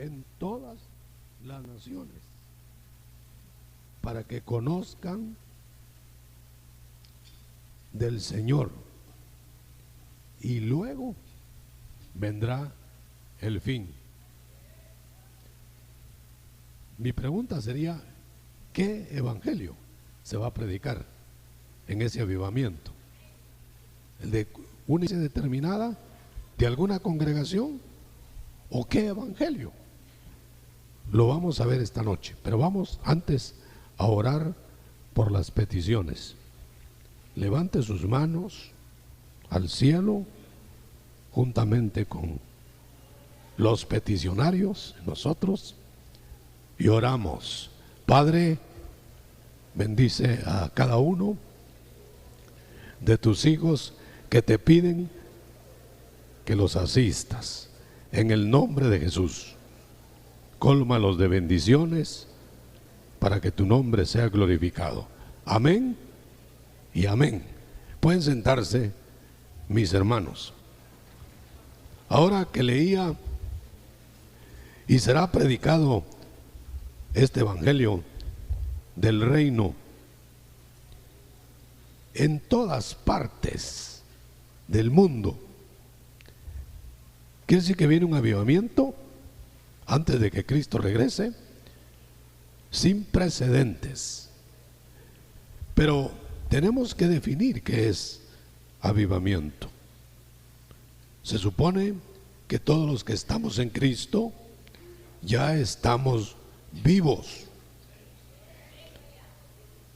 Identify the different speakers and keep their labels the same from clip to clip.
Speaker 1: en todas las naciones, para que conozcan del Señor, y luego vendrá el fin. Mi pregunta sería, ¿qué evangelio se va a predicar en ese avivamiento? ¿El de una iglesia determinada, de alguna congregación, o qué evangelio? Lo vamos a ver esta noche, pero vamos antes a orar por las peticiones. Levante sus manos al cielo juntamente con los peticionarios, nosotros, y oramos. Padre, bendice a cada uno de tus hijos que te piden que los asistas. En el nombre de Jesús, cólmalos de bendiciones para que tu nombre sea glorificado. Amén y amén. Pueden sentarse, mis hermanos. Ahora que leía, y será predicado este evangelio del reino en todas partes del mundo. Quiere decir que viene un avivamiento antes de que Cristo regrese, sin precedentes. Pero tenemos que definir qué es avivamiento. Se supone que todos los que estamos en Cristo ya estamos vivos.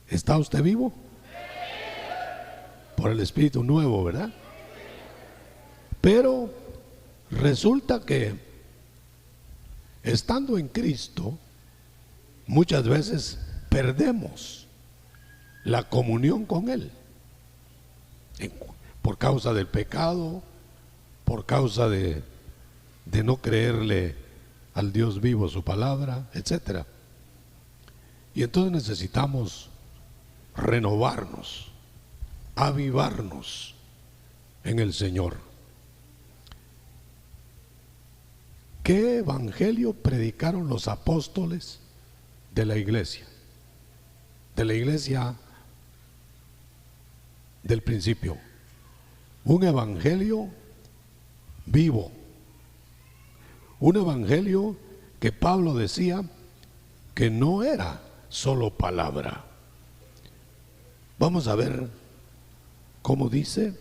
Speaker 1: ¿Está usted vivo? Por el Espíritu nuevo, ¿verdad? Pero resulta que estando en Cristo, muchas veces perdemos la comunión con Él por causa del pecado, por causa de no creerle al Dios vivo su palabra, etc. Y entonces necesitamos renovarnos, avivarnos en el Señor. ¿Qué evangelio predicaron los apóstoles de la iglesia? De la iglesia del principio. Un evangelio vivo. Un evangelio que Pablo decía que no era solo palabra. Vamos a ver cómo dice.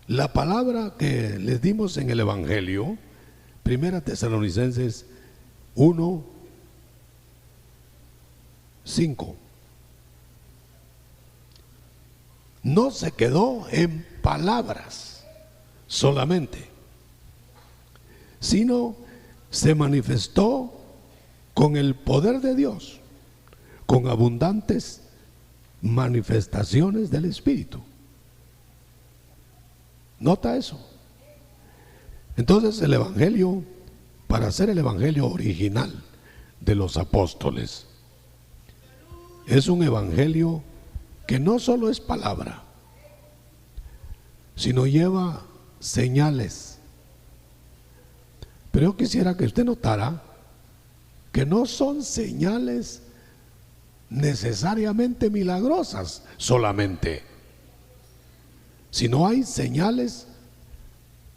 Speaker 1: La palabra que les dimos en el evangelio, 1 Tesalonicenses 1:5, no se quedó en palabras solamente, sino se manifestó con el poder de Dios, con abundantes manifestaciones del Espíritu. ¿Nota eso? Entonces el evangelio, para ser el evangelio original de los apóstoles, es un evangelio que no solo es palabra, sino lleva señales. Pero yo quisiera que usted notara que no son señales necesariamente milagrosas solamente, sino hay señales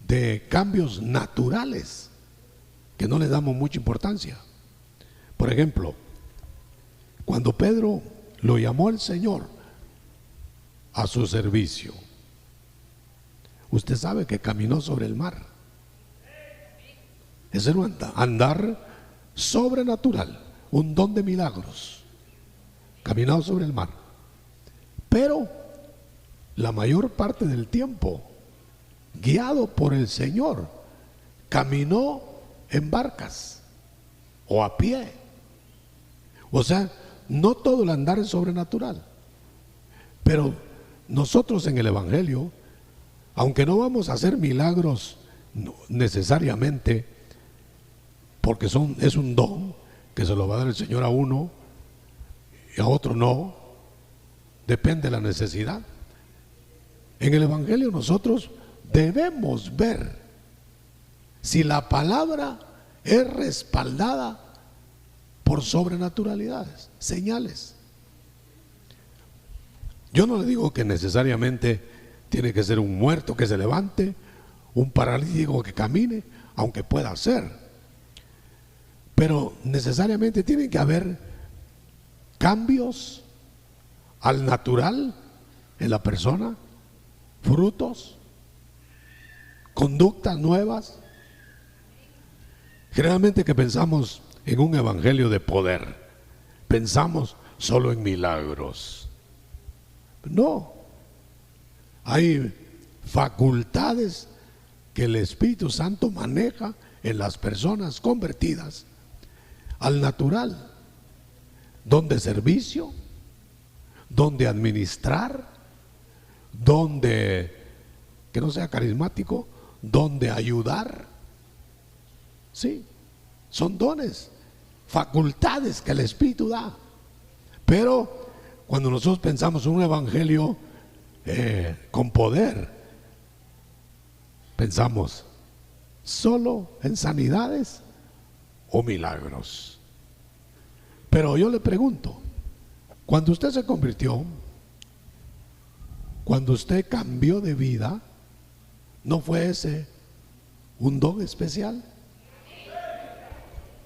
Speaker 1: de cambios naturales que no le damos mucha importancia. Por ejemplo, cuando Pedro lo llamó el Señor a su servicio, usted sabe que caminó sobre el mar. Ese era un andar sobrenatural, un don de milagros, caminado sobre el mar. Pero la mayor parte del tiempo, guiado por el Señor, caminó en barcas o a pie. O sea, no todo el andar es sobrenatural. Pero nosotros en el evangelio, aunque no vamos a hacer milagros necesariamente, porque es un don que se lo va a dar el Señor a uno y a otro no, depende de la necesidad. En el evangelio nosotros debemos ver si la palabra es respaldada por sobrenaturalidades, señales. Yo no le digo que necesariamente tiene que ser un muerto que se levante, un paralítico que camine, aunque pueda ser, pero necesariamente tienen que haber cambios al natural en la persona, frutos, conductas nuevas. Generalmente que pensamos en un evangelio de poder, pensamos solo en milagros. No, hay facultades que el Espíritu Santo maneja en las personas convertidas al natural, donde servicio, donde administrar, donde que no sea carismático, donde ayudar. Sí, son dones, facultades que el Espíritu da. Pero cuando nosotros pensamos en un evangelio con poder, pensamos solo en sanidades o milagros. Pero yo le pregunto, cuando usted se convirtió, cuando usted cambió de vida, ¿no fue ese un don especial?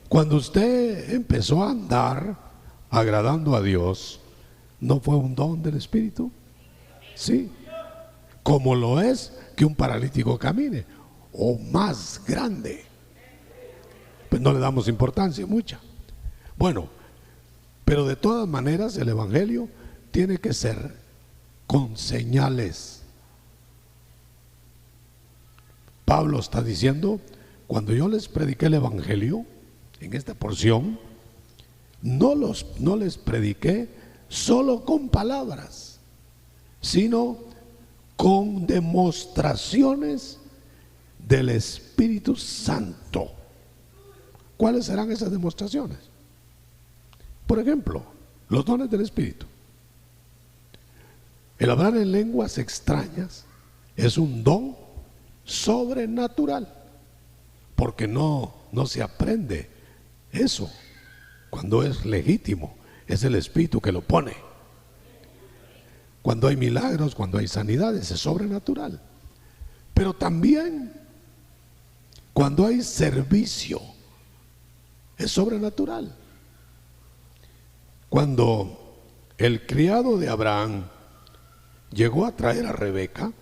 Speaker 1: Cuando usted empezó a andar agradando a Dios, ¿no fue un don del Espíritu? Sí, como lo es que un paralítico camine, o más grande. Pues no le damos importancia mucha. Bueno, pero de todas maneras el evangelio tiene que ser con señales. Pablo está diciendo, cuando yo les prediqué el evangelio, en esta porción, no les prediqué solo con palabras, sino con demostraciones del Espíritu Santo. ¿Cuáles serán esas demostraciones? Por ejemplo, los dones del Espíritu. El hablar en lenguas extrañas es un don sobrenatural, porque no se aprende eso cuando es legítimo. Es el Espíritu que lo pone. Cuando hay milagros, cuando hay sanidades, es sobrenatural. Pero también cuando hay servicio, es sobrenatural. Cuando el criado de Abraham llegó a traer a Rebeca,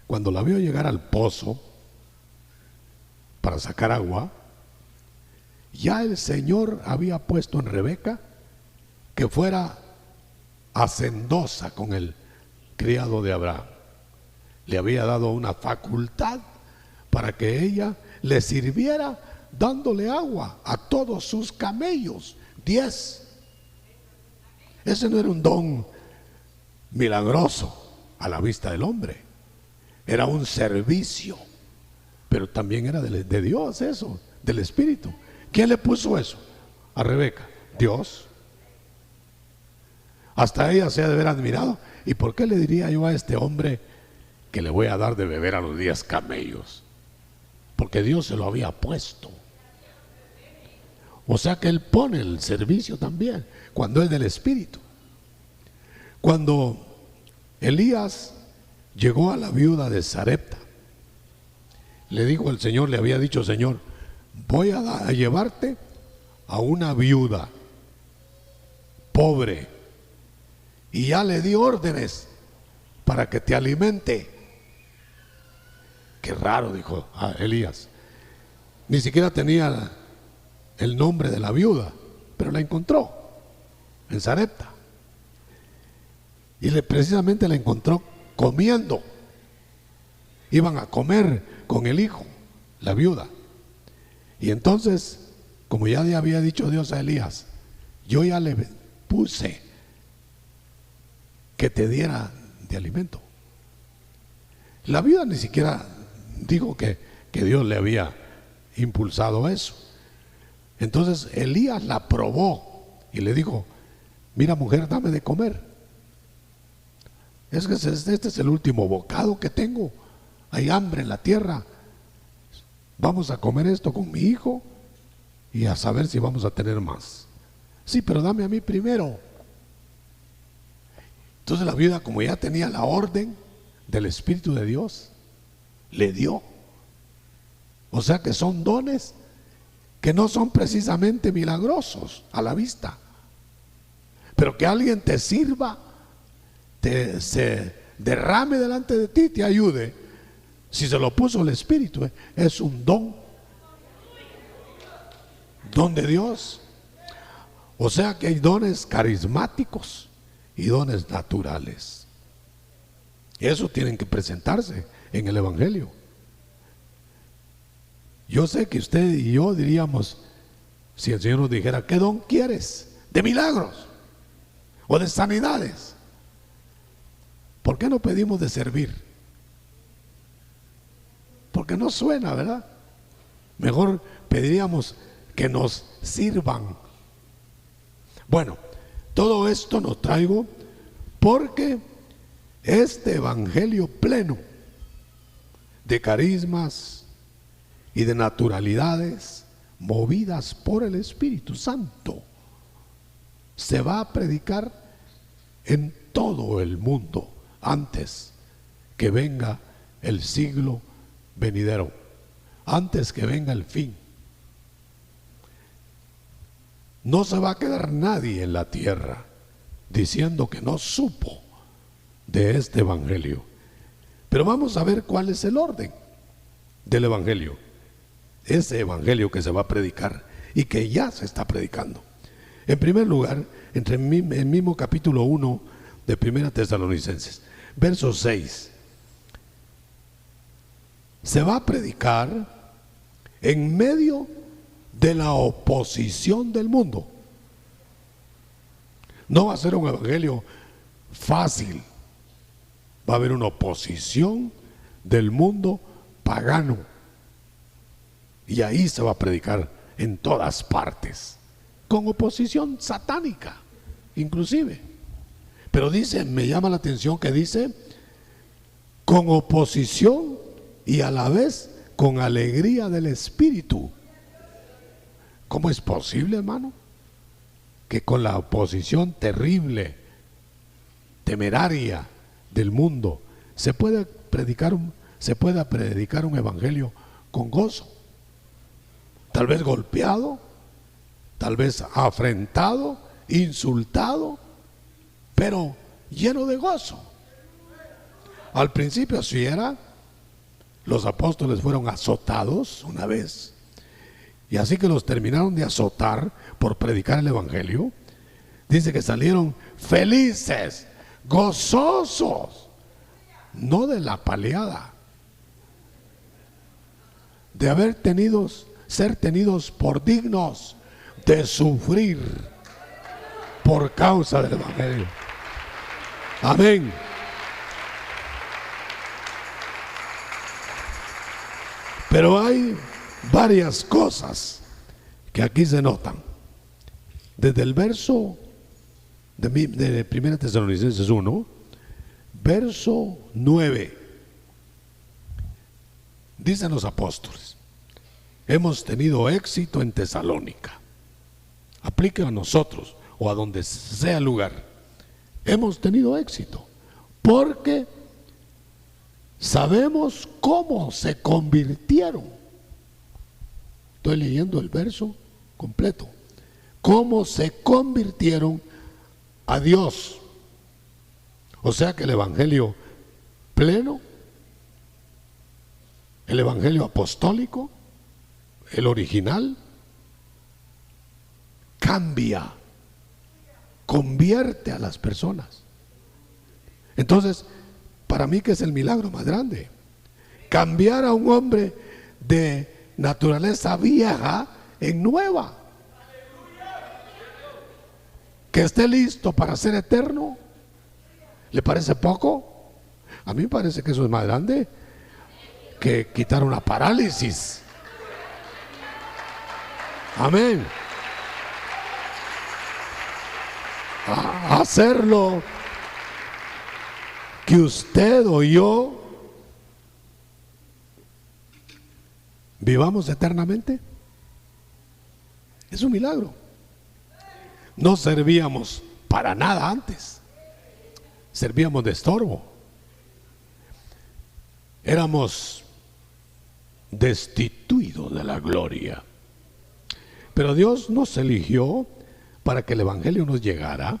Speaker 1: cuando la vio llegar al pozo para sacar agua, ya el Señor había puesto en Rebeca que fuera hacendosa con el criado de Abraham. Le había dado una facultad para que ella le sirviera dándole agua a todos sus camellos, 10. Ese no era un don milagroso a la vista del hombre, era un servicio, pero también era de Dios, eso, del Espíritu. ¿Quién le puso eso a Rebeca? Dios. Hasta ella se ha de haber admirado. ¿Y por qué le diría yo a este hombre que le voy a dar de beber a los 10 camellos? Porque Dios se lo había puesto. O sea que Él pone el servicio también, cuando es del Espíritu. Cuando Elías llegó a la viuda de Sarepta, le dijo el Señor, le había dicho: Señor, voy a llevarte a una viuda pobre, y ya le di órdenes para que te alimente. Qué raro, dijo Elías. Ni siquiera tenía el nombre de la viuda, pero la encontró en Sarepta. Y precisamente la encontró comiendo. Iban a comer con el hijo, la viuda. Y entonces, como ya le había dicho Dios a Elías, yo ya le puse que te diera de alimento. La viuda ni siquiera dijo que Dios le había impulsado eso. Entonces Elías la probó y le dijo: mira, mujer, dame de comer. Es que este es el último bocado que tengo. Hay hambre en la tierra. vamos a comer esto con mi hijo y a saber si vamos a tener más. Sí, pero dame a mí primero. Entonces la viuda, como ya tenía la orden del Espíritu de Dios, le dio. O sea que son dones que no son precisamente milagrosos a la vista, pero que alguien te sirva, se derrame delante de ti, te ayude. Si se lo puso el Espíritu, es un don de Dios. O sea que hay dones carismáticos y dones naturales. Eso tienen que presentarse en el Evangelio. Yo sé que usted y yo diríamos, si el Señor nos dijera, ¿qué don quieres? ¿De milagros o de sanidades? ¿Por qué no pedimos de servir? Porque no suena, ¿verdad? Mejor pediríamos que nos sirvan. Bueno, todo esto lo traigo porque este evangelio pleno de carismas y de naturalidades movidas por el Espíritu Santo se va a predicar en todo el mundo antes que venga el siglo venidero, antes que venga el fin. No se va a quedar nadie en la tierra diciendo que no supo de este evangelio. Pero vamos a ver cuál es el orden del evangelio. Ese evangelio que se va a predicar y que ya se está predicando. En primer lugar, entre el mismo capítulo 1 de 1 Tesalonicenses, verso 6, se va a predicar en medio de la oposición del mundo. No va a ser un evangelio fácil. Va a haber una oposición del mundo pagano. Y ahí se va a predicar en todas partes, con oposición satánica, inclusive. Pero dice, me llama la atención que dice, con oposición y a la vez con alegría del Espíritu. ¿Cómo es posible, hermano? Que con la oposición terrible, temeraria del mundo, se pueda predicar un evangelio con gozo. Tal vez golpeado, tal vez afrentado, insultado, pero lleno de gozo. Al principio así era. Los apóstoles fueron azotados una vez, y así que los terminaron de azotar por predicar el evangelio. Dice que salieron felices, gozosos, no de la paleada, de ser tenidos por dignos de sufrir por causa del evangelio. Amén. Pero hay varias cosas que aquí se notan. Desde el verso de 1 Tesalonicenses 1, verso 9, dicen los apóstoles, hemos tenido éxito en Tesalónica. Aplica a nosotros o a donde sea el lugar. Hemos tenido éxito porque sabemos cómo se convirtieron. Estoy leyendo el verso completo. Cómo se convirtieron a Dios. O sea que el evangelio pleno, el evangelio apostólico, el original, cambia, convierte a las personas. Entonces, para mí, que es el milagro más grande, cambiar a un hombre de naturaleza vieja en nueva, que esté listo para ser eterno. ¿Le parece poco? A mí me parece que eso es más grande que quitar una parálisis. Amén. Hacerlo que usted o yo vivamos eternamente, es un milagro. No servíamos para nada antes, servíamos de estorbo, éramos destituidos de la gloria. Pero Dios nos eligió para que el Evangelio nos llegara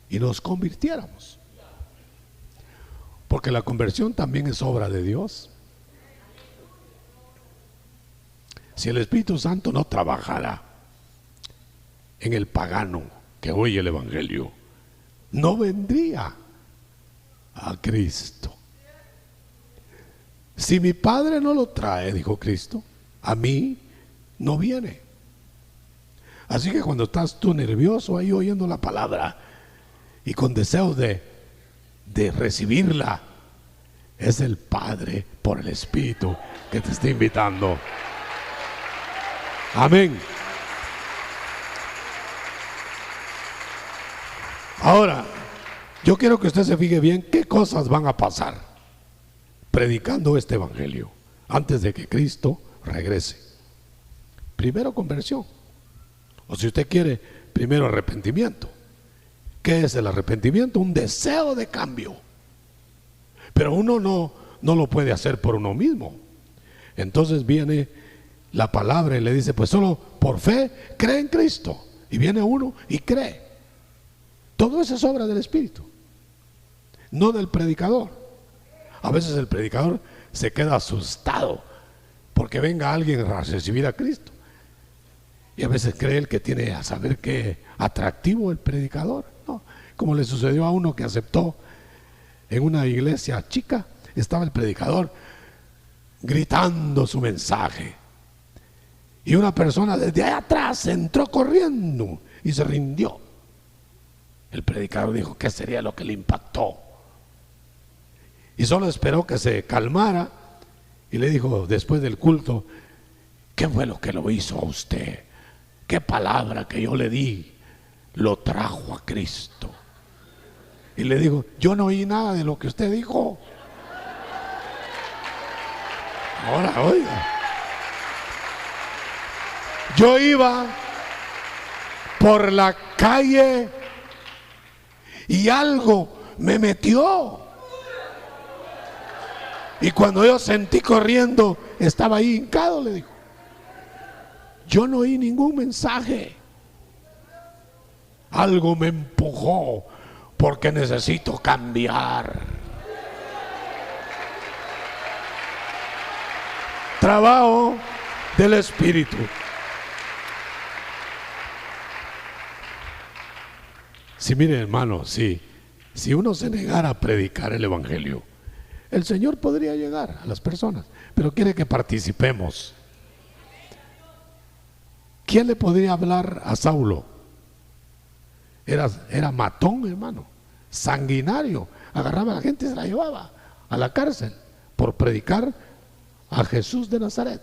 Speaker 1: y nos convirtiéramos, porque la conversión también es obra de Dios. Si el Espíritu Santo no trabajara en el pagano que oye el Evangelio, no vendría a Cristo. Si mi Padre no lo trae, dijo Cristo, a mí no viene. Así que cuando estás tú nervioso ahí oyendo la palabra y con deseos de recibirla, es el Padre por el Espíritu que te está invitando. Amén. Ahora, yo quiero que usted se fije bien qué cosas van a pasar predicando este Evangelio antes de que Cristo regrese. Primero, conversión. O si usted quiere, primero arrepentimiento. ¿Qué es el arrepentimiento? Un deseo de cambio. Pero uno no lo puede hacer por uno mismo. Entonces viene la palabra y le dice, pues solo por fe cree en Cristo. Y viene uno y cree. Todo eso es obra del Espíritu, no del predicador. A veces el predicador se queda asustado porque venga alguien a recibir a Cristo. Y a veces cree él que tiene a saber qué atractivo el predicador. No, como le sucedió a uno que aceptó en una iglesia chica, estaba el predicador gritando su mensaje. Y una persona desde allá atrás entró corriendo y se rindió. El predicador dijo, ¿qué sería lo que le impactó? Y solo esperó que se calmara y le dijo después del culto, ¿qué fue lo que lo hizo a usted? ¿Qué palabra que yo le di lo trajo a Cristo? Y le dijo, yo no oí nada de lo que usted dijo. Ahora, oiga, yo iba por la calle y algo me metió. Y cuando yo sentí corriendo, estaba ahí hincado, le dijo. Yo no oí ningún mensaje. Algo me empujó porque necesito cambiar. Trabajo del Espíritu. Si mire, hermano, si uno se negara a predicar el Evangelio, el Señor podría llegar a las personas, pero quiere que participemos. ¿Quién le podría hablar a Saulo? Era matón, hermano, sanguinario, agarraba a la gente y se la llevaba a la cárcel por predicar a Jesús de Nazaret.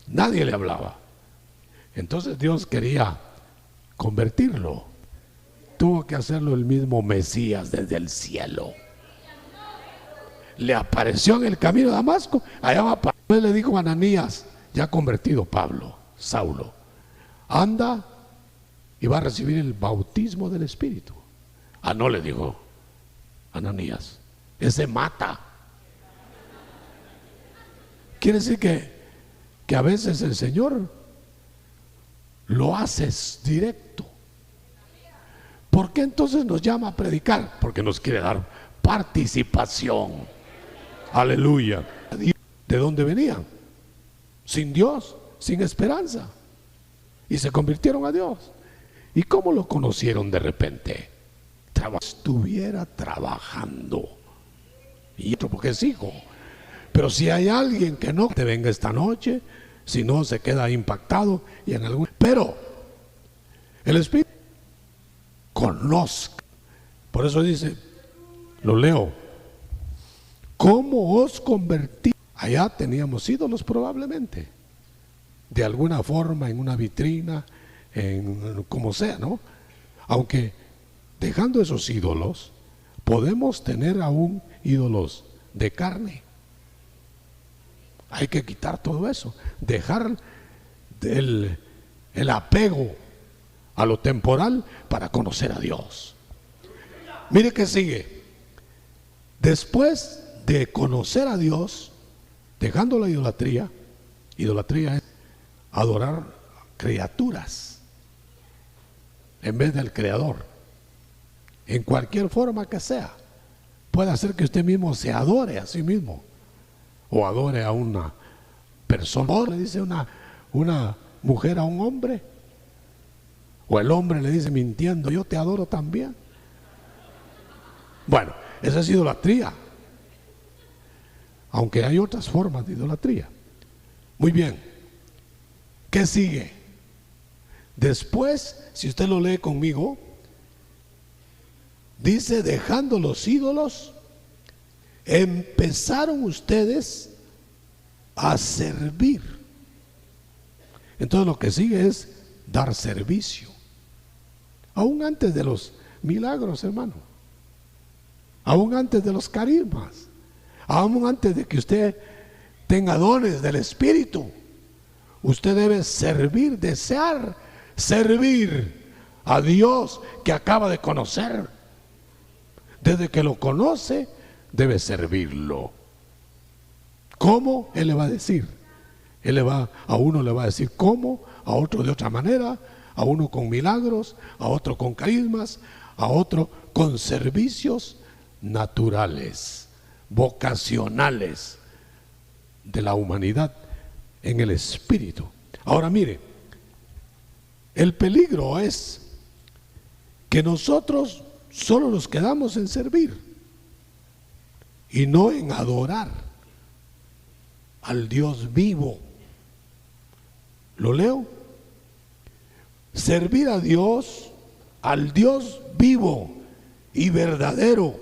Speaker 1: Nadie le hablaba. Entonces Dios quería convertirlo. Tuvo que hacerlo el mismo Mesías desde el cielo. Le apareció en el camino de Damasco. Allá va Pablo. Le dijo a Ananías, ya convertido Saulo, anda y va a recibir el bautismo del Espíritu. Ah, no, le dijo Ananías, ese mata. Quiere decir que a veces el Señor lo haces directo. ¿Por qué entonces nos llama a predicar? Porque nos quiere dar participación. Aleluya. ¿De dónde venían? Sin Dios, sin esperanza. Y se convirtieron a Dios. ¿Y cómo lo conocieron de repente? Estuviera trabajando. Y otro porque es hijo. Pero si hay alguien que no te venga esta noche, si no se queda impactado y en algún. Pero el Espíritu conozca. Por eso dice, lo leo. ¿Cómo os convertí? Allá teníamos ídolos probablemente. De alguna forma, en una vitrina, en como sea, ¿no? Aunque dejando esos ídolos, podemos tener aún ídolos de carne. Hay que quitar todo eso, dejar el apego a lo temporal para conocer a Dios. Mire que sigue. Después de conocer a Dios, dejando la idolatría. Idolatría es adorar criaturas en vez del Creador, en cualquier forma que sea. Puede hacer que usted mismo se adore a sí mismo, o adore a una persona. Le dice una mujer a un hombre, o el hombre le dice mintiendo: yo te adoro también. Bueno, esa es idolatría, aunque hay otras formas de idolatría. Muy bien, ¿qué sigue? Después, si usted lo lee conmigo, dice: dejando los ídolos, empezaron ustedes a servir. Entonces lo que sigue es dar servicio. Aún antes de los milagros, hermano. Aún antes de los carismas. Aún antes de que usted tenga dones del Espíritu. Usted debe servir, desear servir a Dios que acaba de conocer. Desde que lo conoce, debe servirlo. ¿Cómo? Él le va a decir. A uno le va a decir cómo, a otro de otra manera, a uno con milagros, a otro con carismas, a otro con servicios naturales, vocacionales de la humanidad en el Espíritu. Ahora mire, el peligro es que nosotros solo nos quedamos en servir y no en adorar al Dios vivo. ¿Lo leo? Servir a Dios, al Dios vivo y verdadero.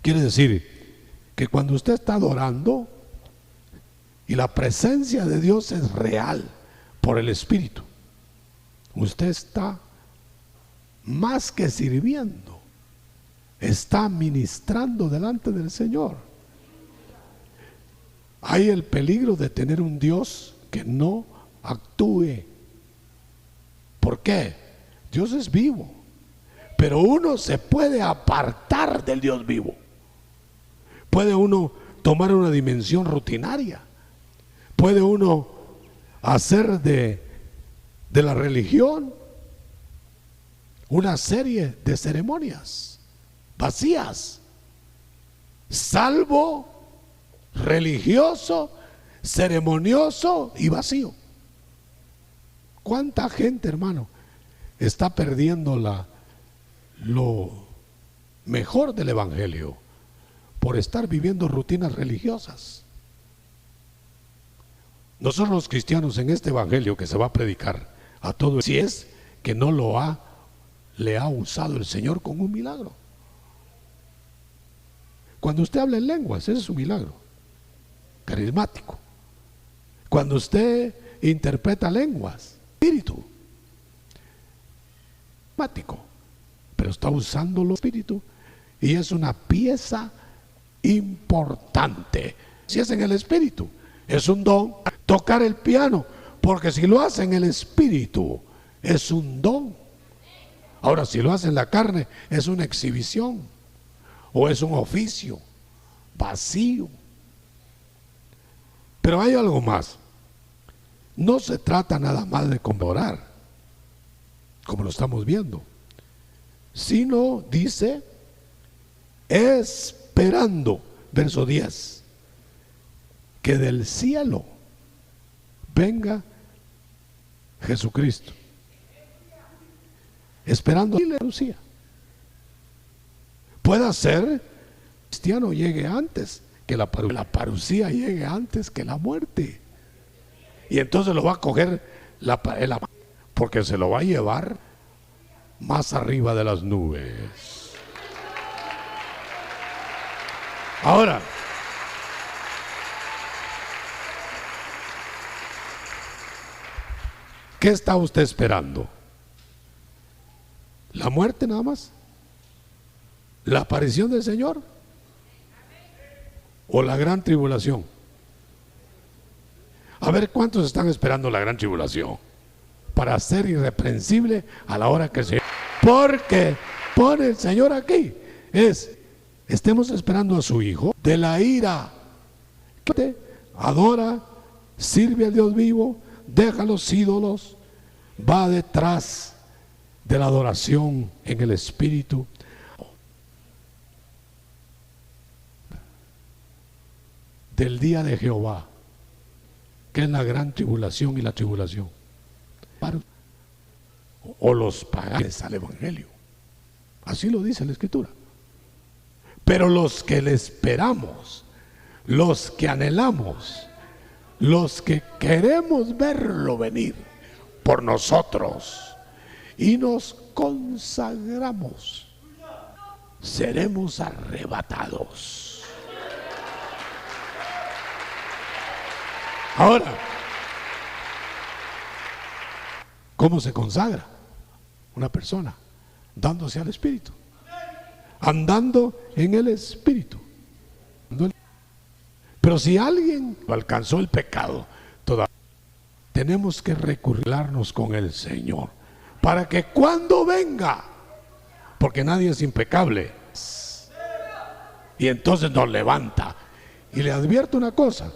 Speaker 1: Quiere decir que cuando usted está adorando y la presencia de Dios es real por el Espíritu, usted está más que sirviendo, está ministrando delante del Señor. Hay el peligro de tener un Dios que no actúe. ¿Por qué? Dios es vivo, pero uno se puede apartar del Dios vivo. Puede uno tomar una dimensión rutinaria. Puede uno hacer de la religión una serie de ceremonias vacías, salvo, religioso, ceremonioso y vacío. ¿Cuánta gente, hermano, está perdiendo lo mejor del Evangelio por estar viviendo rutinas religiosas? Nosotros los cristianos en este Evangelio que se va a predicar a todos, si es que no le ha usado el Señor con un milagro. Cuando usted habla en lenguas, ese es un milagro carismático. Cuando usted interpreta lenguas, espíritu carismático, pero está usando el espíritu y es una pieza importante. Si es en el espíritu, es un don. Tocar el piano, porque si lo hace en el espíritu, es un don. Ahora, si lo hace en la carne, es una exhibición o es un oficio vacío. Pero hay algo más. No se trata nada más de orar, como lo estamos viendo, sino, dice, esperando, verso 10, que del cielo venga Jesucristo. Esperando la parucía. Puede ser que el cristiano llegue antes que la parucía llegue antes que la muerte. Y entonces lo va a coger porque se lo va a llevar más arriba de las nubes. Ahora, ¿qué está usted esperando? ¿La muerte nada más? ¿La aparición del Señor? ¿O la gran tribulación? A ver cuántos están esperando la gran tribulación para ser irreprensible a la hora que se... Porque pone el Señor aquí, estemos esperando a su Hijo de la ira. Adora, sirve al Dios vivo, deja los ídolos, va detrás de la adoración en el Espíritu. Del día de Jehová, que es la gran tribulación y la tribulación. O los paganos al Evangelio. Así lo dice la Escritura. Pero los que le esperamos, los que anhelamos, los que queremos verlo venir por nosotros y nos consagramos, seremos arrebatados. Ahora, ¿cómo se consagra una persona? Dándose al Espíritu, andando en el Espíritu. Pero si alguien alcanzó el pecado, todavía tenemos que recurrirnos con el Señor para que cuando venga, porque nadie es impecable, y entonces nos levanta. Y le advierto una cosa: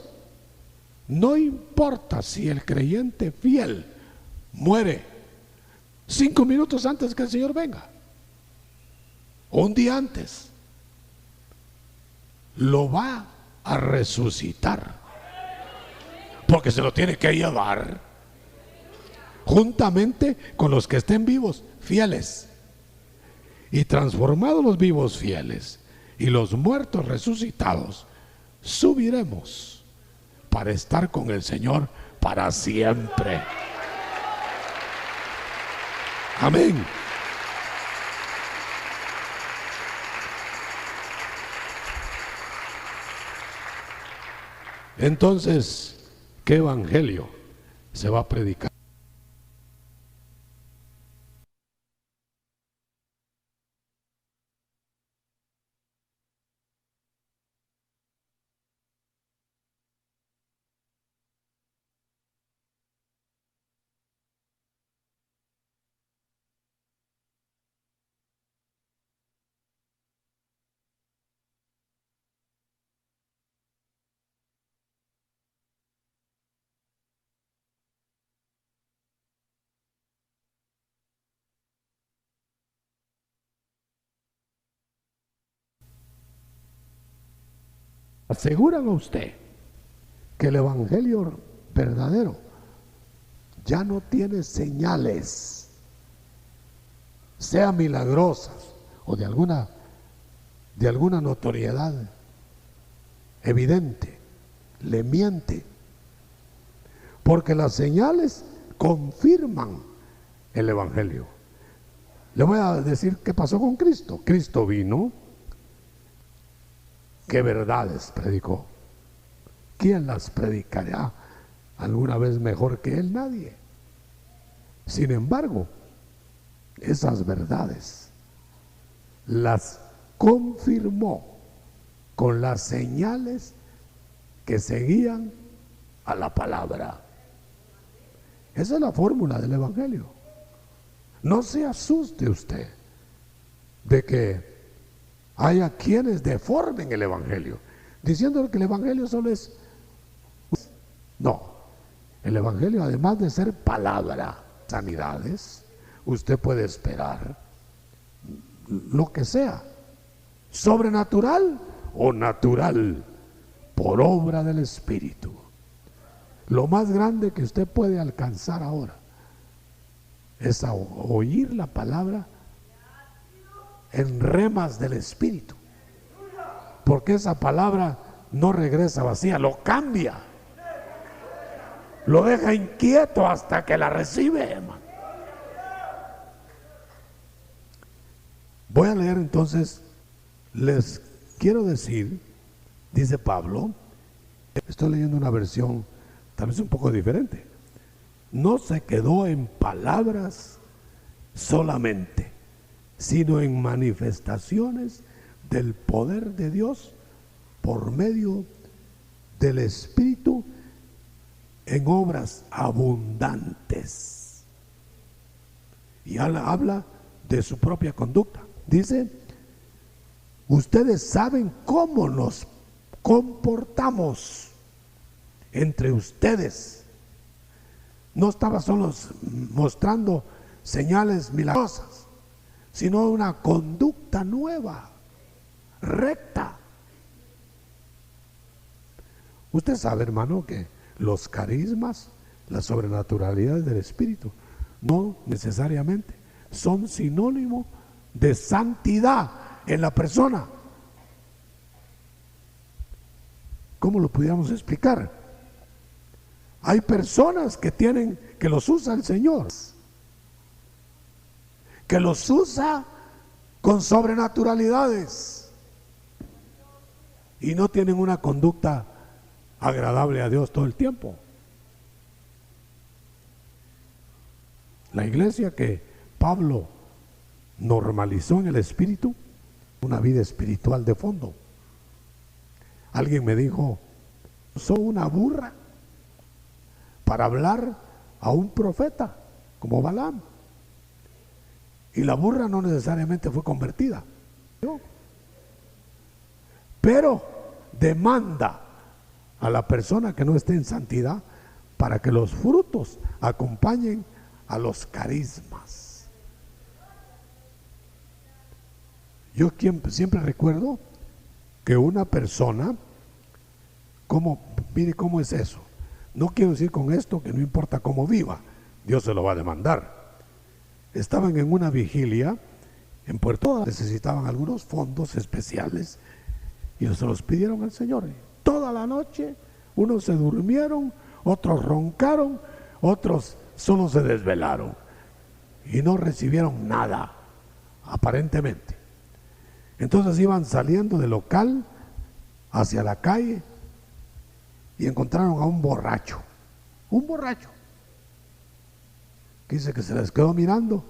Speaker 1: no importa si el creyente fiel muere 5 minutos antes que el Señor venga, o un día antes, lo va a resucitar, porque se lo tiene que llevar juntamente con los que estén vivos fieles, y transformados los vivos fieles y los muertos resucitados, subiremos para estar con el Señor para siempre. Amén. Entonces, ¿qué evangelio se va a predicar? Aseguran a usted que el evangelio verdadero ya no tiene señales, sea milagrosas o de alguna notoriedad evidente. Le miente, porque las señales confirman el evangelio. Le voy a decir qué pasó con Cristo. Cristo vino, ¿qué verdades predicó? ¿Quién las predicará alguna vez mejor que él? Nadie. Sin embargo, esas verdades las confirmó con las señales que seguían a la palabra. Esa es la fórmula del evangelio. No se asuste usted de que haya quienes deformen el evangelio, diciendo que el evangelio solo es... No, el evangelio, además de ser palabra, sanidades, usted puede esperar lo que sea, sobrenatural o natural, por obra del Espíritu. Lo más grande que usted puede alcanzar ahora es a oír la palabra en remas del Espíritu, porque esa palabra no regresa vacía, lo cambia, lo deja inquieto hasta que la recibe, hermano. Voy a leer entonces, les quiero decir, dice Pablo, estoy leyendo una versión tal vez un poco diferente: no se quedó en palabras solamente, sino en manifestaciones del poder de Dios por medio del Espíritu en obras abundantes. Y habla de su propia conducta. Dice, ustedes saben cómo nos comportamos entre ustedes. No estaba solo mostrando señales milagrosas, sino una conducta nueva, recta. Usted sabe, hermano, que los carismas, las sobrenaturalidades del Espíritu, no necesariamente son sinónimo de santidad en la persona. ¿Cómo lo pudiéramos explicar? Hay personas que los usa el Señor, que los usa con sobrenaturalidades y no tienen una conducta agradable a Dios todo el tiempo. La iglesia que Pablo normalizó en el Espíritu, una vida espiritual de fondo. Alguien me dijo, soy una burra para hablar a un profeta como Balaam. Y la burra no necesariamente fue convertida, ¿no? Pero demanda a la persona que no esté en santidad para que los frutos acompañen a los carismas. Yo siempre recuerdo que una persona, mire cómo es eso. No quiero decir con esto que no importa cómo viva, Dios se lo va a demandar. Estaban en una vigilia en Puerto Rico, necesitaban algunos fondos especiales y se los pidieron al Señor. Toda la noche, unos se durmieron, otros roncaron, otros solo se desvelaron y no recibieron nada, aparentemente. Entonces iban saliendo del local hacia la calle y encontraron a un borracho que dice que se les quedó mirando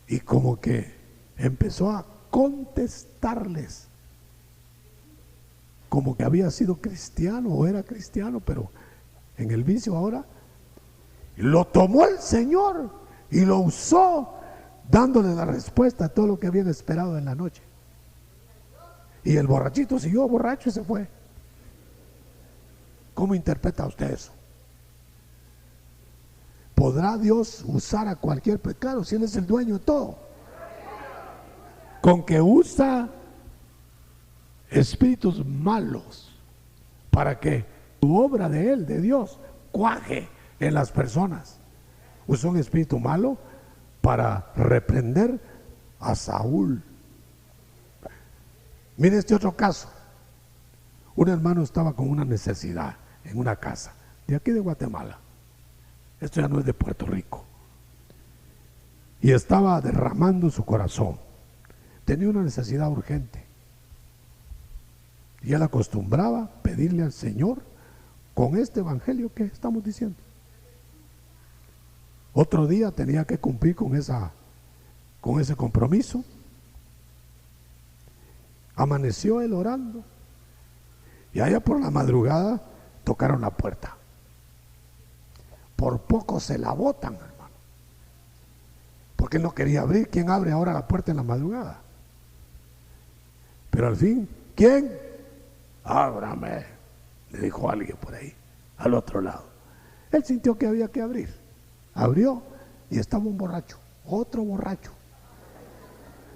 Speaker 1: y como que empezó a contestarles como que había sido cristiano o era cristiano, pero en el vicio ahora. Lo tomó el Señor y lo usó, dándole la respuesta a todo lo que habían esperado en la noche. Y el borrachito siguió borracho y se fue. ¿Cómo interpreta usted eso? ¿Podrá Dios usar a cualquier pecado si Él es el dueño de todo? Con que usa espíritus malos para que tu obra de Él, de Dios, cuaje en las personas. Usó un espíritu malo para reprender a Saúl. Mire este otro caso. Un hermano estaba con una necesidad en una casa de aquí de Guatemala. Esto ya no es de Puerto Rico. Y estaba derramando su corazón. Tenía una necesidad urgente. Y él acostumbraba pedirle al Señor con este evangelio que estamos diciendo. Otro día tenía que cumplir con ese compromiso. Amaneció él orando. Y allá por la madrugada tocaron la puerta. Por poco se la botan, hermano. Porque él no quería abrir. ¿Quién abre ahora la puerta en la madrugada? Pero al fin, ¿quién? Ábrame, le dijo alguien por ahí, al otro lado. Él sintió que había que abrir. Abrió y estaba un borracho, otro borracho.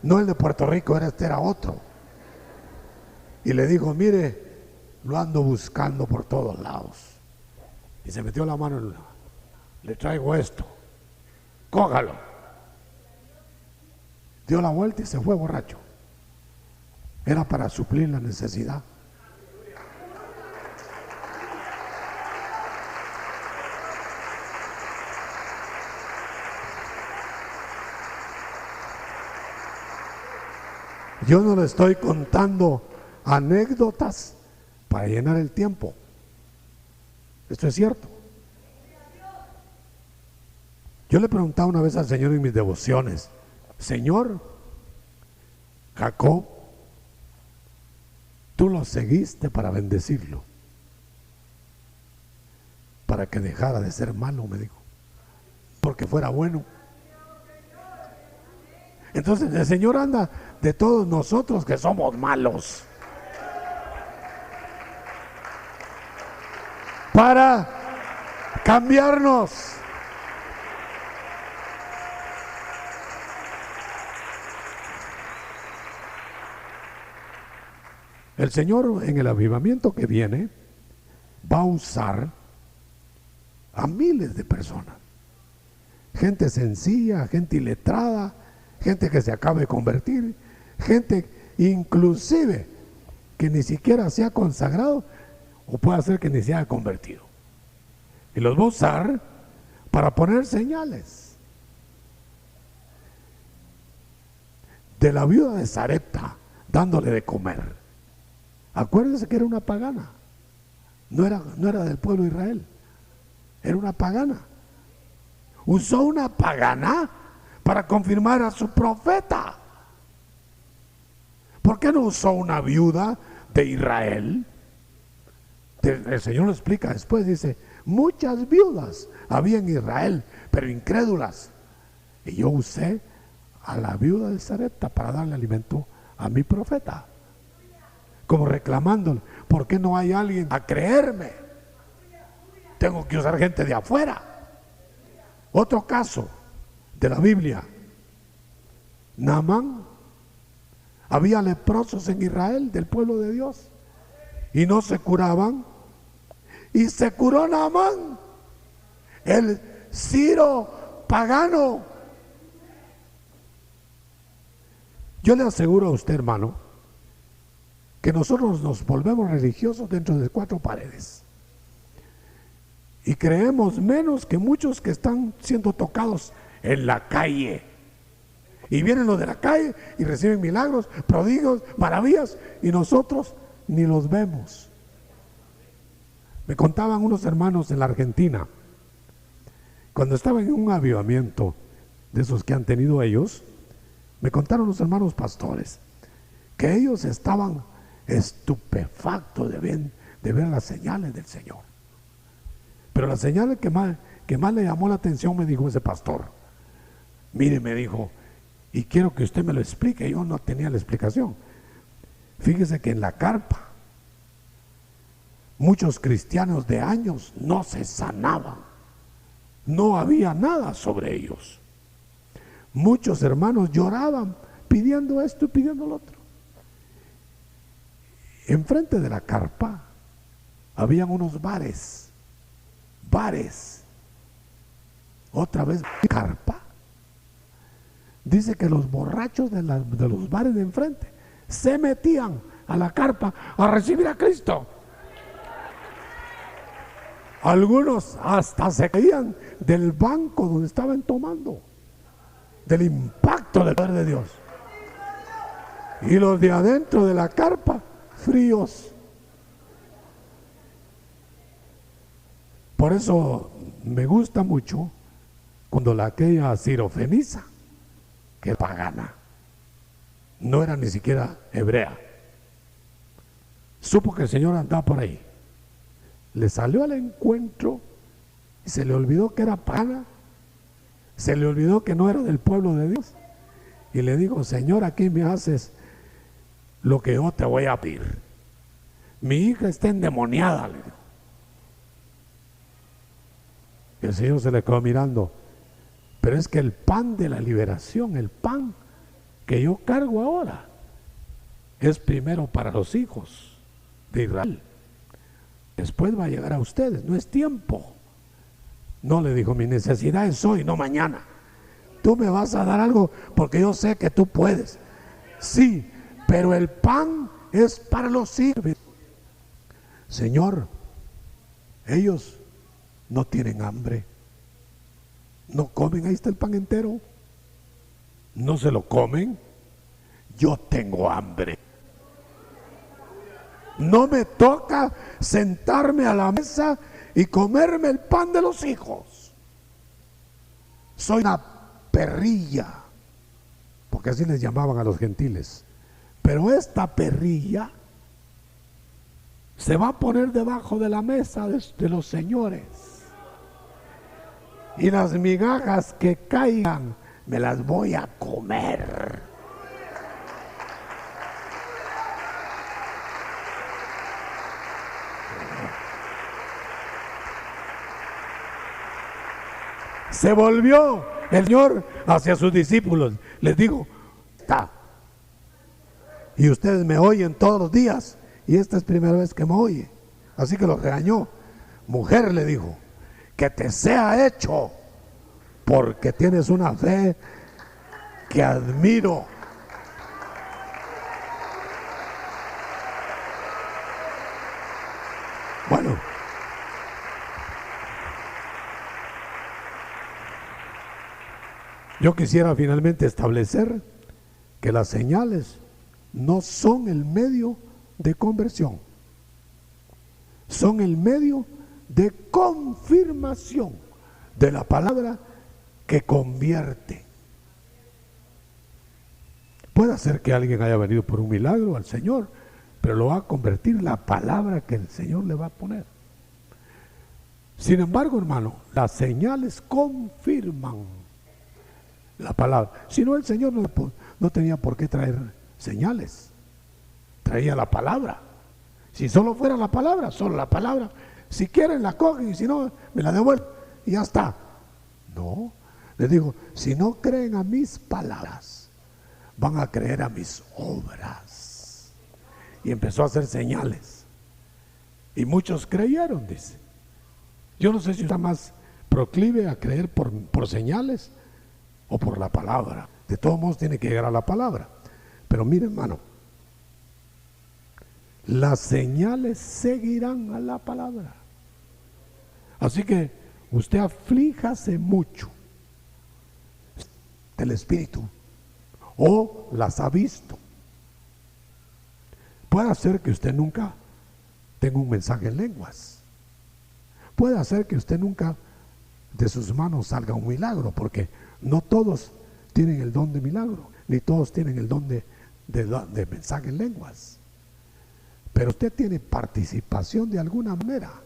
Speaker 1: No el de Puerto Rico, era otro. Y le dijo, mire, lo ando buscando por todos lados. Y se metió la mano, le traigo esto, cójalo. Dio la vuelta y se fue borracho. Era para suplir la necesidad. Yo no le estoy contando anécdotas para llenar el tiempo. Esto es cierto. Yo le preguntaba una vez al Señor en mis devociones, Señor, Jacob, tú lo seguiste para bendecirlo. para que dejara de ser malo, me dijo, porque fuera bueno. Entonces el Señor anda de todos nosotros que somos malos, para cambiarnos. El Señor en el avivamiento que viene va a usar a miles de personas, gente sencilla, gente iletrada, gente que se acaba de convertir, gente inclusive que ni siquiera se ha consagrado, o puede ser que ni se haya convertido, y los va a usar para poner señales. De la viuda de Sarepta dándole de comer. Acuérdense que era una pagana, no era del pueblo de Israel, era una pagana. Usó una pagana para confirmar a su profeta. ¿Por qué no usó una viuda de Israel? El Señor lo explica después, dice, muchas viudas había en Israel, pero incrédulas, y yo usé a la viuda de Sarepta para darle alimento a mi profeta, como reclamándole, ¿por qué no hay alguien a creerme? Tengo que usar gente de afuera. Otro caso de la Biblia, Naamán. Había leprosos en Israel, del pueblo de Dios, y no se curaban, y se curó Naamán, el Ciro pagano. Yo le aseguro a usted, hermano, que nosotros nos volvemos religiosos dentro de 4 paredes y creemos menos que muchos que están siendo tocados en la calle, y vienen los de la calle y reciben milagros, prodigios, maravillas, y nosotros ni los vemos. Me contaban unos hermanos en la Argentina, cuando estaban en un avivamiento de esos que han tenido ellos, me contaron los hermanos pastores que ellos estaban estupefactos de ver las señales del Señor. Pero la señal que más le llamó la atención, me dijo ese pastor, mire, me dijo, y quiero que usted me lo explique, yo no tenía la explicación. Fíjese que en la carpa muchos cristianos de años no se sanaban, no había nada sobre ellos. Muchos hermanos lloraban pidiendo esto y pidiendo lo otro. Enfrente de la carpa habían unos bares, otra vez carpa. Dice que los borrachos de los bares de enfrente se metían a la carpa a recibir a Cristo. Algunos hasta se caían del banco donde estaban tomando, del impacto del poder de Dios. Y los de adentro de la carpa, fríos. Por eso me gusta mucho cuando aquella Sirofenisa, que es pagana, no era ni siquiera hebrea, supo que el Señor andaba por ahí, le salió al encuentro y se le olvidó que era pagana, se le olvidó que no era del pueblo de Dios, y le dijo, Señor, aquí me haces lo que yo te voy a pedir. Mi hija está endemoniada, le dijo. El Señor se le quedó mirando. Pero es que el pan de la liberación, el pan que yo cargo ahora, es primero para los hijos de Israel. Después va a llegar a ustedes, no es tiempo. No, le dijo, mi necesidad es hoy, no mañana. Tú me vas a dar algo porque yo sé que tú puedes. Sí, pero el pan es para los hijos. Señor, ellos no tienen hambre, no comen, ahí está el pan entero, no se lo comen. Yo tengo hambre, no me toca sentarme a la mesa y comerme el pan de los hijos. Soy una perrilla, porque así les llamaban a los gentiles, pero esta perrilla se va a poner debajo de la mesa de los señores. y las migajas que caigan me las voy a comer. Se volvió el Señor hacia sus discípulos. Les digo, está. Y ustedes me oyen todos los días. Y esta es primera vez que me oye. Así que lo regañó. Mujer, le dijo, que te sea hecho, porque tienes una fe que admiro. Bueno, yo quisiera finalmente establecer que las señales no son el medio de conversión, son el medio de confirmación de la palabra que convierte. Puede ser que alguien haya venido por un milagro al Señor, pero lo va a convertir la palabra que el Señor le va a poner. Sin embargo, hermano, las señales confirman la palabra. Si no, el Señor no tenía por qué traer señales. Traía la palabra. Si solo fuera la palabra, solo la palabra. Si quieren la cogen y si no, me la devuelven y ya está. No, les digo, si no creen a mis palabras, van a creer a mis obras. Y empezó a hacer señales. Y muchos creyeron, dice. Yo no sé si está más proclive a creer por señales o por la palabra. De todos modos tiene que llegar a la palabra. Pero mire, hermano, las señales seguirán a la palabra. Así que usted aflíjase mucho del Espíritu, o las ha visto. Puede ser que usted nunca tenga un mensaje en lenguas. Puede ser que usted nunca de sus manos salga un milagro, porque no todos tienen el don de milagro, ni todos tienen el don de mensaje en lenguas. Pero usted tiene participación de alguna manera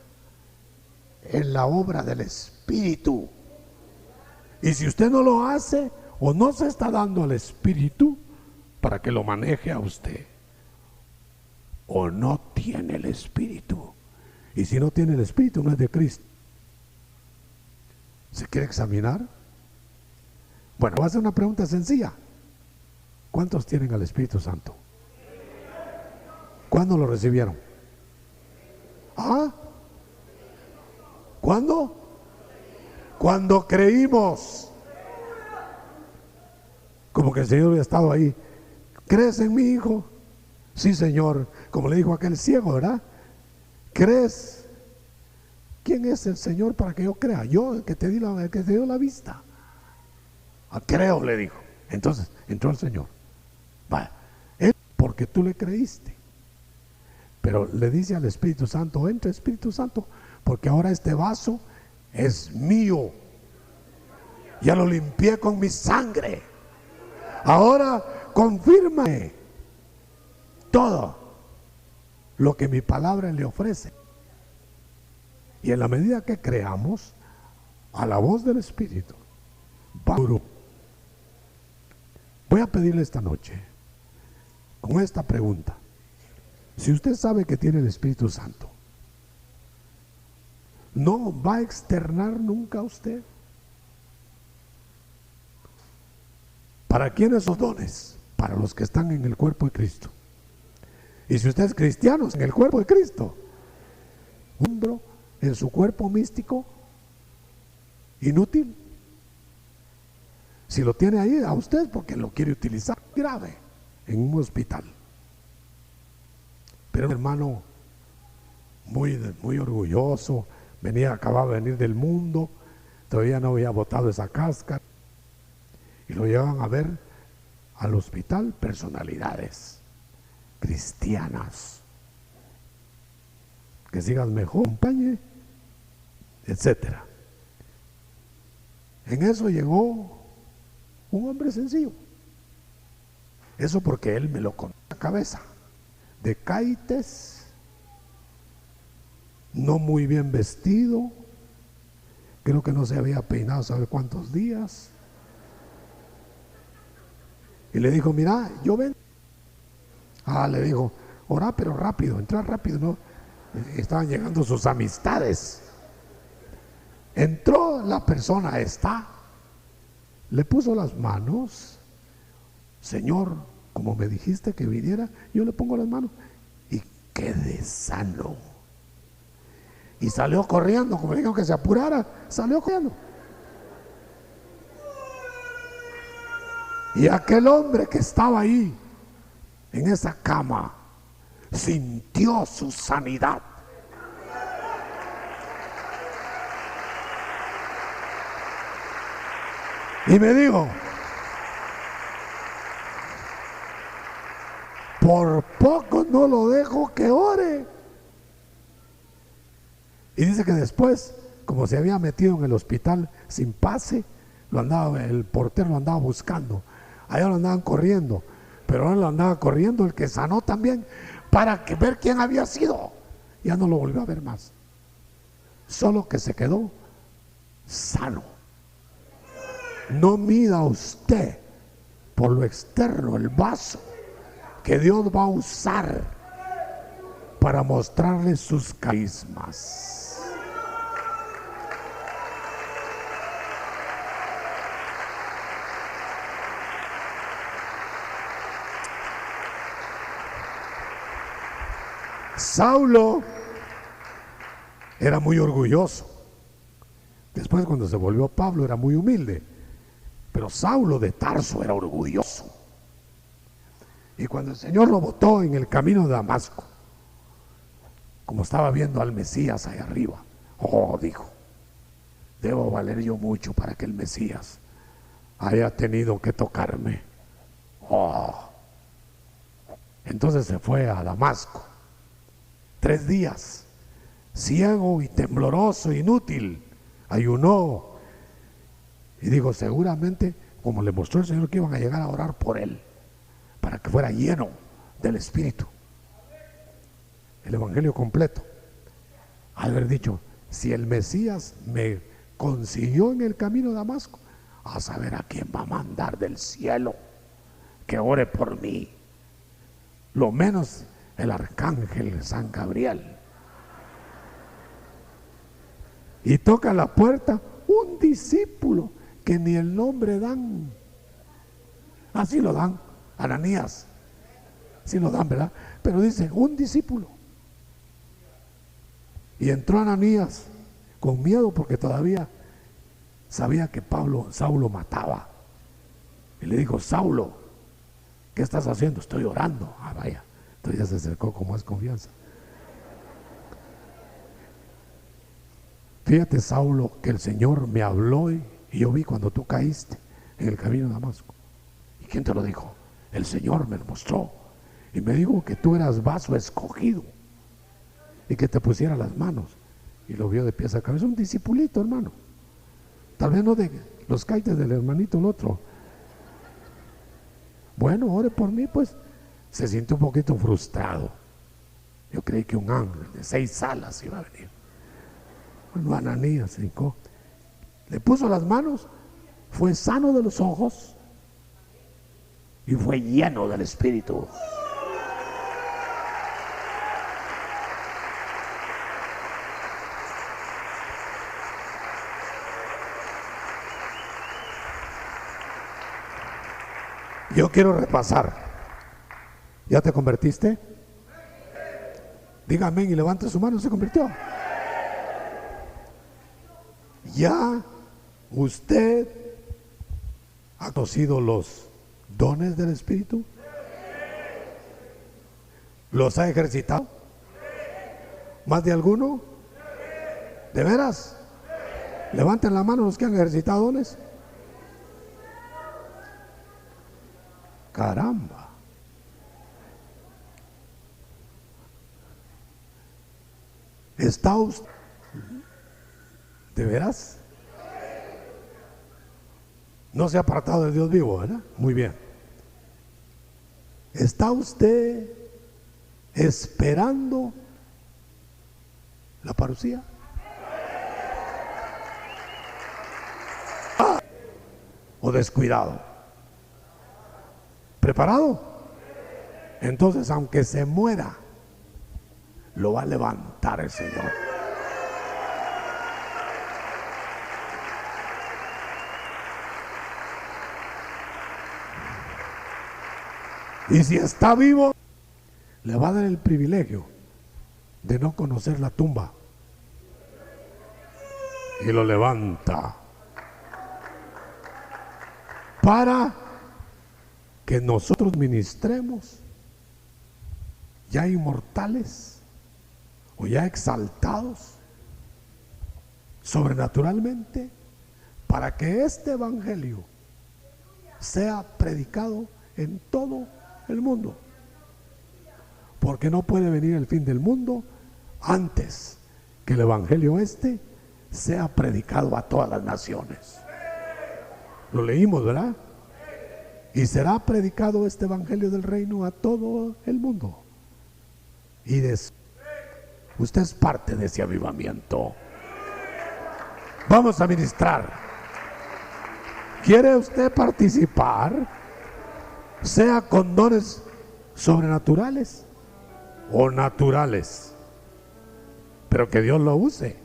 Speaker 1: en la obra del Espíritu. Y si usted no lo hace, o no se está dando al Espíritu para que lo maneje a usted, o no tiene el Espíritu. Y si no tiene el Espíritu, no es de Cristo. ¿Se quiere examinar? Bueno, voy a hacer una pregunta sencilla. ¿Cuántos tienen al Espíritu Santo? ¿Cuándo lo recibieron? ¿Ah? ¿Cuándo? Cuando creímos. Como que el Señor había estado ahí. ¿Crees en mi hijo? Sí, Señor. Como le dijo aquel ciego, ¿verdad? ¿Crees? ¿Quién es el Señor para que yo crea? Yo, el que te dio la vista. Ah, creo, le dijo. Entonces entró el Señor. Vaya, él, porque tú le creíste. Pero le dice al Espíritu Santo, entra Espíritu Santo, porque ahora este vaso es mío. Ya lo limpié con mi sangre. Ahora confírmame todo lo que mi palabra le ofrece. Y en la medida que creamos a la voz del Espíritu, voy a pedirle esta noche con esta pregunta. Si usted sabe que tiene el Espíritu Santo, ¿no va a externar nunca a usted? ¿Para quiénes son dones? Para los que están en el cuerpo de Cristo. Y si usted es cristiano, en el cuerpo de Cristo, un miembro en su cuerpo místico, inútil. Si lo tiene ahí a usted porque lo quiere utilizar, grave, en un hospital. Pero un hermano muy orgulloso, acababa de venir del mundo, todavía no había botado esa cáscara, y lo llevan a ver al hospital personalidades cristianas, que sigan mejor, acompañe, etcétera. En eso llegó un hombre sencillo. Eso porque él me lo contó en la cabeza. De Caites, no muy bien vestido, Creo que no se había peinado, ¿sabe cuántos días? Y le dijo, mira, yo ven. Le dijo, orá, pero rápido, entra rápido, ¿no? Estaban llegando sus amistades. Entró la persona esta, le puso las manos. Señor, como me dijiste que viniera, yo le pongo las manos. Y quedé sano. Y salió corriendo, como le dijeron que se apurara, salió corriendo. Y aquel hombre que estaba ahí, en esa cama, sintió su sanidad. Y me dijo, por poco no lo dejo que ore. Y dice que después, como se había metido en el hospital sin pase, el portero lo andaba buscando. Allá lo andaban corriendo, pero ahora lo andaba corriendo el que sanó también, para ver quién había sido. Ya no lo volvió a ver más. Solo que se quedó sano. No mida usted por lo externo el vaso que Dios va a usar para mostrarle sus carismas. Saulo era muy orgulloso. Después, cuando se volvió Pablo, era muy humilde. Pero Saulo de Tarso era orgulloso. Y cuando el Señor lo botó en el camino de Damasco, como estaba viendo al Mesías allá arriba, dijo, debo valer yo mucho para que el Mesías haya tenido que tocarme. Entonces se fue a Damasco. 3 días, ciego y tembloroso, inútil, ayunó. Y digo, seguramente, como le mostró el Señor, que iban a llegar a orar por él, para que fuera lleno del Espíritu. El Evangelio completo. Al haber dicho, si el Mesías me consiguió en el camino de Damasco, a saber a quién va a mandar del cielo que ore por mí. Lo menos el arcángel San Gabriel. Y toca la puerta un discípulo que ni el nombre dan. Así lo dan, Ananías. Sí lo dan, ¿verdad? Pero dice, un discípulo. Y entró Ananías con miedo porque todavía sabía que Saulo mataba. Y le dijo, Saulo, ¿qué estás haciendo? Estoy orando. Vaya. Entonces ya se acercó con más confianza. Fíjate, Saulo, que el Señor me habló y yo vi cuando tú caíste en el camino de Damasco. ¿Y quién te lo dijo? El Señor me lo mostró y me dijo que tú eras vaso escogido y que te pusiera las manos. Y lo vio de pies a cabeza, un discipulito, hermano. Tal vez no de los caites del hermanito el otro. Bueno, ore por mí, pues. Se sintió un poquito frustrado. Yo creí que un ángel de 6 alas iba a venir. Bueno, Ananías se hincó, le puso las manos, fue sano de los ojos y fue lleno del Espíritu. Yo quiero repasar. ¿Ya te convertiste? Diga amén y levante su mano. ¿Se convirtió? ¿Ya usted ha conocido los dones del Espíritu? ¿Los ha ejercitado? ¿Más de alguno? ¿De veras? Levanten la mano los que han ejercitado dones. Caramba. ¿Está usted? ¿De veras? No se ha apartado de Dios vivo, ¿verdad? Muy bien. ¿Está usted esperando la parucía? o descuidado? ¿Preparado? Entonces, aunque se muera, lo va a levantar el Señor. Y si está vivo, le va a dar el privilegio de no conocer la tumba. Y lo levanta para que nosotros ministremos ya inmortales o ya exaltados sobrenaturalmente, para que este evangelio sea predicado en todo el mundo, porque no puede venir el fin del mundo antes que el evangelio sea predicado a todas las naciones. Lo leímos, ¿verdad? Y será predicado este evangelio del reino a todo el mundo. Y usted es parte de ese avivamiento. Vamos a ministrar. ¿Quiere usted participar? Sea con dones sobrenaturales o naturales, pero que Dios lo use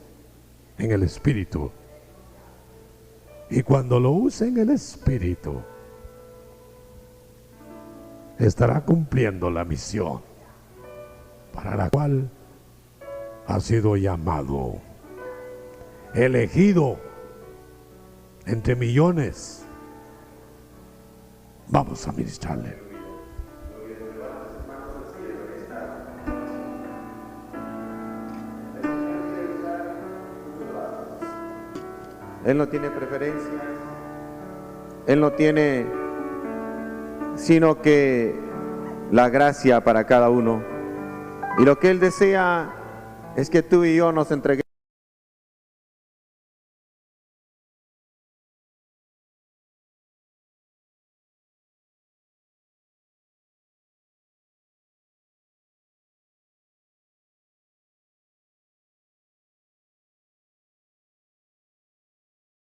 Speaker 1: en el Espíritu. Y cuando lo use en el Espíritu, estará cumpliendo la misión para la cual ha sido llamado, elegido entre millones. Vamos a ministrarle.
Speaker 2: Él no tiene preferencia, Él no tiene sino que la gracia para cada uno. Y lo que Él desea es que tú y yo nos entreguemos